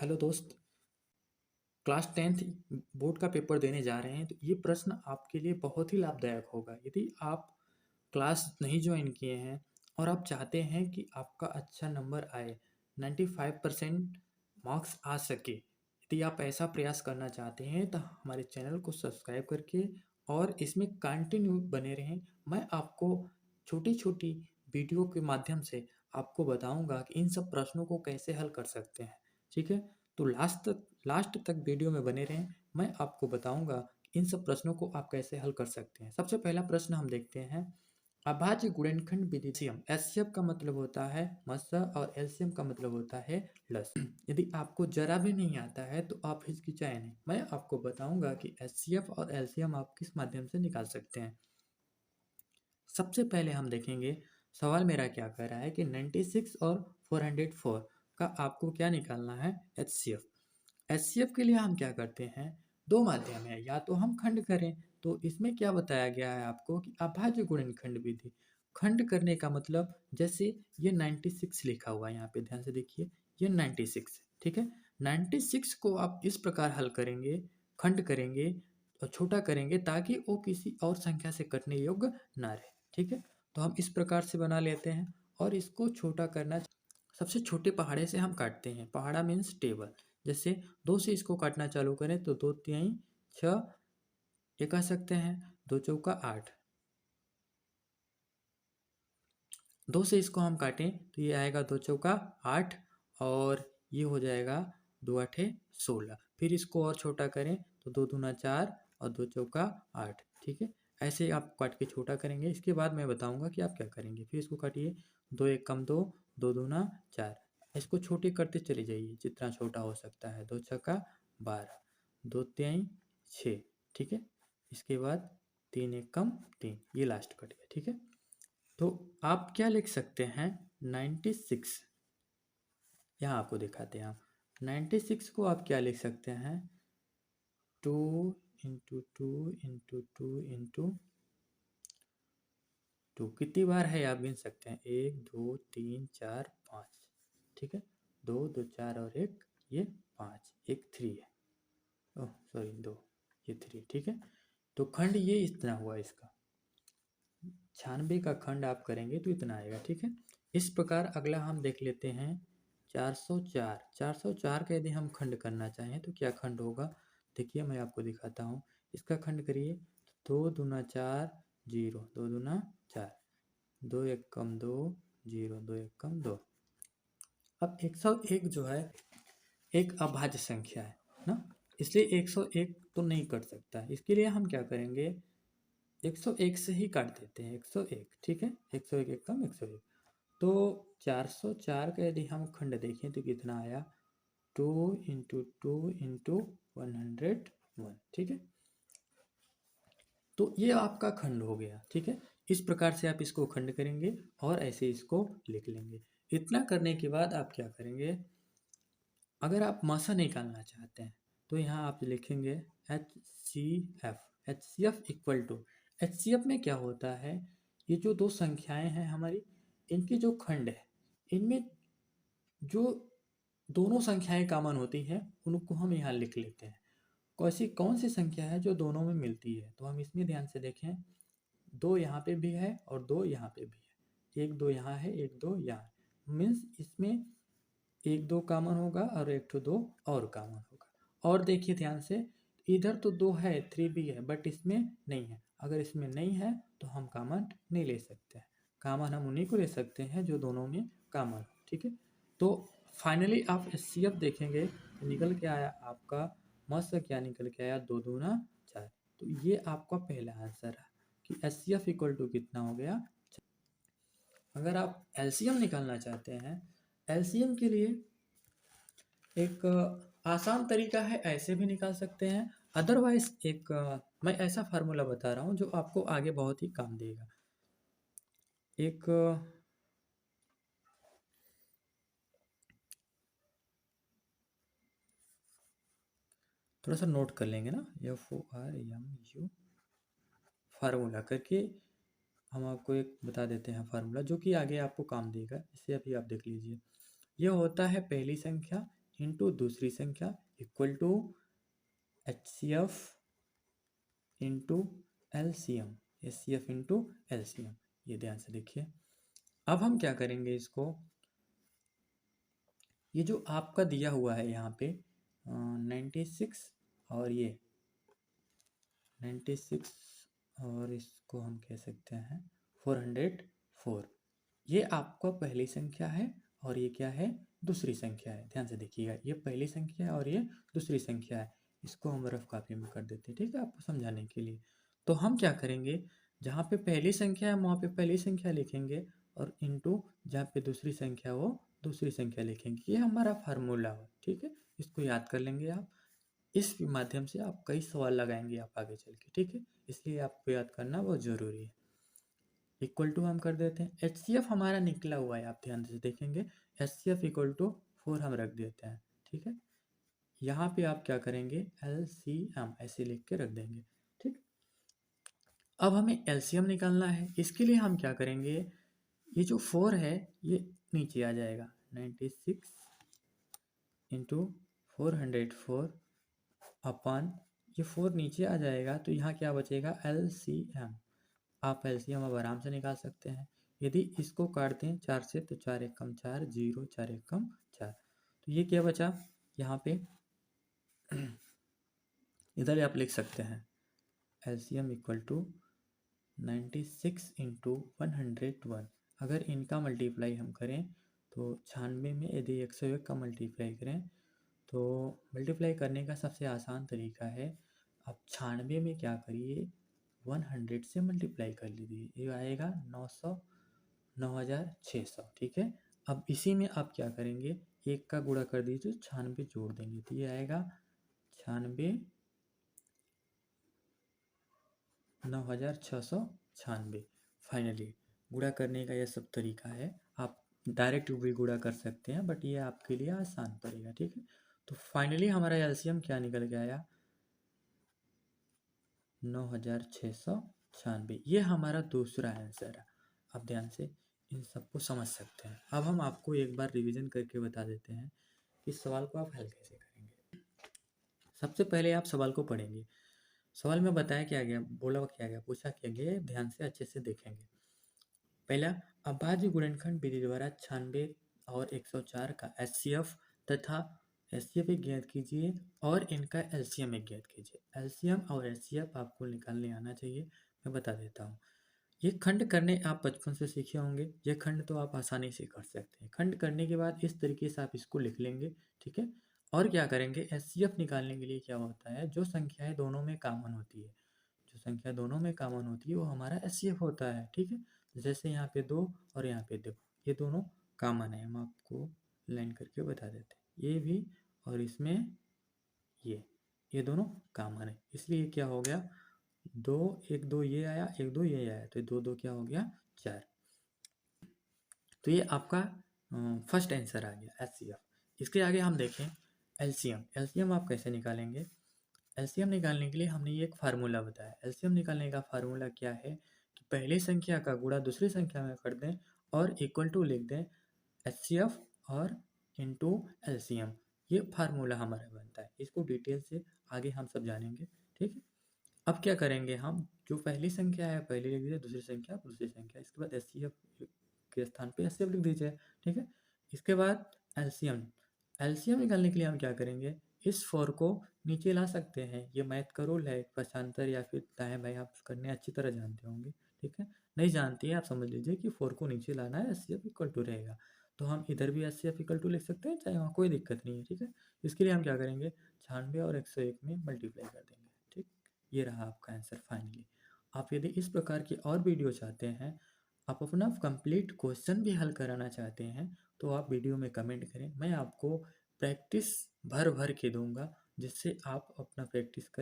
Hello दोस्त। Class 10th board का paper देने जा रहे हैं तो ये प्रश्न आपके लिए बहुत ही लाभदायक होगा। यदि आप क्लास नहीं ज्वाइन किए हैं और आप चाहते हैं कि आपका अच्छा नंबर आए, 95% मार्क्स आ सके, यदि आप ऐसा प्रयास करना चाहते हैं तो हमारे चैनल को सब्सक्राइब करके और इसमें कंटिन्यू बने रहें। मैं आपको छोटी छोटी वीडियो के माध्यम से आपको बताऊंगा कि इन सब प्रश्नों को कैसे हल कर सकते हैं। ठीक है, तो लास्ट तक वीडियो में बने रहें। मैं आपको बताऊंगा इन सब प्रश्नों को आप कैसे हल कर सकते हैं। सबसे पहला प्रश्न हम देखते हैं, अभाज्य गुणनखंड विधि। एचसीएफ का मतलब होता है मस्सा और एलसीएम का मतलब होता है लस। यदि आपको जरा भी नहीं आता है तो आप हिचकिचाए नहीं, मैं आपको बताऊंगा कि एचसीएफ और एलसीएम आप किस माध्यम से निकाल सकते हैं। सबसे पहले हम देखेंगे सवाल मेरा क्या कह रहा है कि 96 और 404 का आपको क्या निकालना है, एचसीएफ। एचसीएफ के लिए हम क्या करते हैं, दो माध्यम है, या तो हम खंड करें, तो इसमें क्या बताया गया है आपको कि अभाज्य गुणनखंड विधि। खंड करने का मतलब, जैसे ये 96 लिखा हुआ है, यहाँ पे ध्यान से देखिए, ये 96, ठीक है। 96 को आप इस प्रकार हल करेंगे, खंड करेंगे और छोटा करेंगे ताकि वो किसी और संख्या से कटने योग्य ना रहे, ठीक है। तो हम इस प्रकार से बना लेते हैं और इसको छोटा करना, सबसे छोटे पहाड़े से हम काटते हैं। पहाड़ा मीन्स टेबल। जैसे 2 से इसको काटना चालू करें तो 2 तिहाई 6, ये कह सकते हैं 2 चौका 8। 2 से इसको हम काटें तो ये आएगा 2 चौका 8 और ये हो जाएगा 2 आठे 16। फिर इसको और छोटा करें तो 2 दूना 4 और 2 चौका 8, ठीक है। ऐसे आप काट के छोटा करेंगे। इसके बाद मैं बताऊंगा कि आप क्या करेंगे। फिर इसको काटिए, 2 एक कम 2, 2 दूना 4। इसको छोटे करते चले जाइए जितना छोटा हो सकता है। 2 छक्का 12, 2 तिहाई 6, ठीक है। इसके बाद 3 एक कम 3, ये लास्ट कट गया, ठीक है। तो आप क्या लिख सकते हैं, 96, यहाँ आपको दिखाते हैं। आप 96 को आप क्या लिख सकते हैं, 2 इंटू 2 इंटू 2 इंटू 2। कितनी बार है आप गिन सकते हैं, 1 2 3 4 5, ठीक है। 2 2 4 और 1, ये 5, एक 3 है, ओह सॉरी 2, ये 3, ठीक है। तो खंड ये इतना हुआ इसका, 96 का खंड आप करेंगे तो इतना आएगा, ठीक है। इस प्रकार अगला हम देख लेते हैं 404। 404 का यदि हम खंड करना चाहें तो क्या खंड होगा, देखिए मैं आपको दिखाता हूँ। इसका खंड करिए, 2 दूना 4 0, 2 दूना 4, 2 एक कम 2 0, 2 एक कम 2। अब 101 जो है एक अभाज्य संख्या है ना, इसलिए 101 तो नहीं कट सकता। इसके लिए हम क्या करेंगे, 101 से ही काट देते हैं, 101, ठीक है। 101 एक कम 101। तो 404 का यदि हम खंड देखें तो कितना आया, 2 इंटू 2 इंटू 101, ठीक है। तो ये आपका खंड हो गया, ठीक है। इस प्रकार से आप इसको खंड करेंगे और ऐसे इसको लिख लेंगे। इतना करने के बाद आप क्या करेंगे, अगर आप मासा निकालना चाहते हैं तो यहाँ आप लिखेंगे H C F equal to, H C F में क्या होता है, ये जो दो संख्याएं हैं हमारी, इनकी जो खंड है, इनमें जो दोनों संख्याएं कॉमन होती हैं उनको हम यहाँ लिख लेते हैं। कौन सी संख्या है जो दोनों में मिलती है, तो हम इसमें ध्यान से देखें, 2 यहाँ पे भी है और 2 यहाँ पे भी है, 1 2 यहाँ है, 1 2 यहाँ, मीन्स इसमें 1 2 कॉमन होगा और 1 तो 2 और कॉमन होगा। और देखिए ध्यान से, इधर तो 2 है, 3 भी है, बट इसमें नहीं है। अगर इसमें नहीं है तो हम कॉमन नहीं ले सकते हैं। कॉमन हम उन्हीं को ले सकते हैं जो दोनों में कॉमन हो, ठीक है। तो फाइनली आप एचसीएफ देखेंगे तो निकल के आया आपका, मस्त क्या निकल के आया, 2 दूना 4। तो ये आपका पहला आंसर है कि एचसीएफ इक्वल टू कितना हो गया। अगर आप एलसीएम निकालना चाहते हैं, एलसीएम के लिए एक आसान तरीका है, ऐसे भी निकाल सकते हैं। अदरवाइज एक मैं ऐसा फार्मूला बता रहा हूँ जो आपको आगे बहुत ही काम देगा। एक थोड़ा सा नोट कर लेंगे ना, FORMU फार्मूला करके हम आपको एक बता देते हैं फार्मूला जो कि आगे आपको काम देगा। इसे अभी आप देख लीजिए, यह होता है पहली संख्या इंटू दूसरी संख्या equal to HCF into LCM, HCF into LCM। ये ध्यान से देखिए। अब हम क्या करेंगे, इसको ये जो आपका दिया हुआ है यहाँ पे 96 और ये 96 और इसको हम कह सकते हैं 404, ये आपका पहली संख्या है और ये क्या है, दूसरी संख्या है। ध्यान से देखिएगा, ये पहली संख्या है और ये दूसरी संख्या है। इसको हम रफ कॉपी में कर देते हैं, ठीक है, आपको समझाने के लिए। तो हम क्या करेंगे, जहाँ पे पहली संख्या है वहाँ पे पहली संख्या लिखेंगे और इंटू जहाँ पे दूसरी संख्या वो दूसरी संख्या लिखेंगे। ये हमारा फार्मूला हो, ठीक है, इसको याद कर लेंगे आप। इस माध्यम से आप कई सवाल लगाएंगे आप आगे चल के, ठीक है, इसलिए आपको याद करना बहुत ज़रूरी है। इक्वल टू हम कर देते हैं, HCF हमारा निकला हुआ है, आप ध्यान से देखेंगे, HCF इक्वल टू 4 हम रख देते हैं, ठीक है। यहाँ पे आप क्या करेंगे, LCM ऐसे लिख के रख देंगे, ठीक। अब हमें LCM निकालना है, इसके लिए हम क्या करेंगे, ये जो 4 है ये नीचे आ जाएगा, 96 इंटू 404 अपन, ये 4 नीचे आ जाएगा तो यहाँ क्या बचेगा, LCM। आप LCM अब आराम से निकाल सकते हैं। यदि इसको काटते हैं 4 से तो 4 एक कम 4, 0 4 एक कम 4, तो ये क्या बचा यहाँ पे इधर आप लिख सकते हैं LCM इक्वल टू 96 इंटू 101। अगर इनका मल्टीप्लाई हम करें तो 96 में यदि 101 का मल्टीप्लाई करें तो मल्टीप्लाई करने का सबसे आसान तरीका है, आप 96 में क्या करिए, 100 से मल्टीप्लाई कर लीजिए, ये आएगा 9600, ठीक है। अब इसी में आप क्या करेंगे, एक का गुणा कर दीजिए, 96 जोड़ देंगे तो ये आएगा 96 9696। फाइनली गुणा करने का यह सब तरीका है, आप डायरेक्ट भी गुणा कर सकते हैं बट ये आपके लिए आसान पड़ेगा, ठीक है। तो फाइनली हमारा एलसीएम क्या निकल के आया, 9696, ये हमारा दूसरा आंसर है। आप ध्यान से इन सबको समझ सकते हैं। अब हम आपको एक बार रिवीजन करके बता देते हैं कि सवाल को आप हल कैसे करेंगे। सबसे पहले आप सवाल को पढ़ेंगे, सवाल में बताया क्या गया, बोला क्या गया, पूछा क्या गया, ध्यान से अच्छे से देखेंगे। पहला, अभाज्य गुणनखंड विधि द्वारा 96 और 104 का HCF तथा HCF ज्ञात कीजिए और इनका LCM ज्ञात कीजिए। LCM और HCF आपको निकालने आना चाहिए, मैं बता देता हूँ। ये खंड करने आप बचपन से सीखे होंगे, ये खंड तो आप आसानी से कर सकते हैं। खंड करने के बाद इस तरीके से आप इसको लिख लेंगे, ठीक है। और क्या करेंगे, HCF निकालने के लिए क्या होता है, जो संख्याएं दोनों में कॉमन होती है, जो संख्या दोनों में कॉमन होती है वो हमारा HCF होता है, ठीक है। जैसे यहाँ पे 2 और यहाँ पे 2, ये दोनों कॉमन है, हम आपको लाइन करके बता देते हैं, ये भी और इसमें ये दोनों कॉमन है, इसलिए क्या हो गया, 2 1 2 ये आया, 1 2 ये आया, तो 2 2 क्या हो गया 4। तो ये आपका फर्स्ट आंसर आ गया HCF। इसके आगे हम देखें LCM आप कैसे निकालेंगे। LCM निकालने के लिए हमने ये एक फार्मूला बताया। LCM निकालने का फार्मूला क्या है कि पहली संख्या का गुणा दूसरी संख्या में कर दें और इक्वल टू लिख दें HCF और इंटू LCM, ये फार्मूला हमारा बनता है। इसको डिटेल से आगे हम सब जानेंगे, ठीक है। अब क्या करेंगे, हम जो पहली संख्या है पहले लिख दीजिए, दूसरी संख्या दूसरी संख्या, इसके बाद HCF के स्थान पे HCF लिख दीजिए, ठीक है। इसके बाद LCM निकालने के लिए हम क्या करेंगे, इस 4 को नीचे ला सकते हैं, ये मैथ का रूल है, पक्षांतर या फिर दाएं बाएं आप करने अच्छी तरह जानते होंगे, ठीक है। नहीं जानते हैं आप समझ लीजिए कि 4 को नीचे लाना है, HCF इक्वल टू रहेगा, तो हम इधर भी HCF इक्वल टू लिख सकते हैं, चाहे वहाँ कोई दिक्कत नहीं है, ठीक है। इसके लिए हम क्या करेंगे, 96 और 101 में मल्टीप्लाई कर देंगे, ठीक। ये रहा आपका आंसर फाइनली। आप यदि इस प्रकार की और वीडियो चाहते हैं, आप अपना कंप्लीट क्वेश्चन भी हल कराना चाहते हैं, तो आप वीडियो में कमेंट करें, मैं आपको प्रैक्टिस भर भर के दूंगा, जिससे आप अपना प्रैक्टिस कर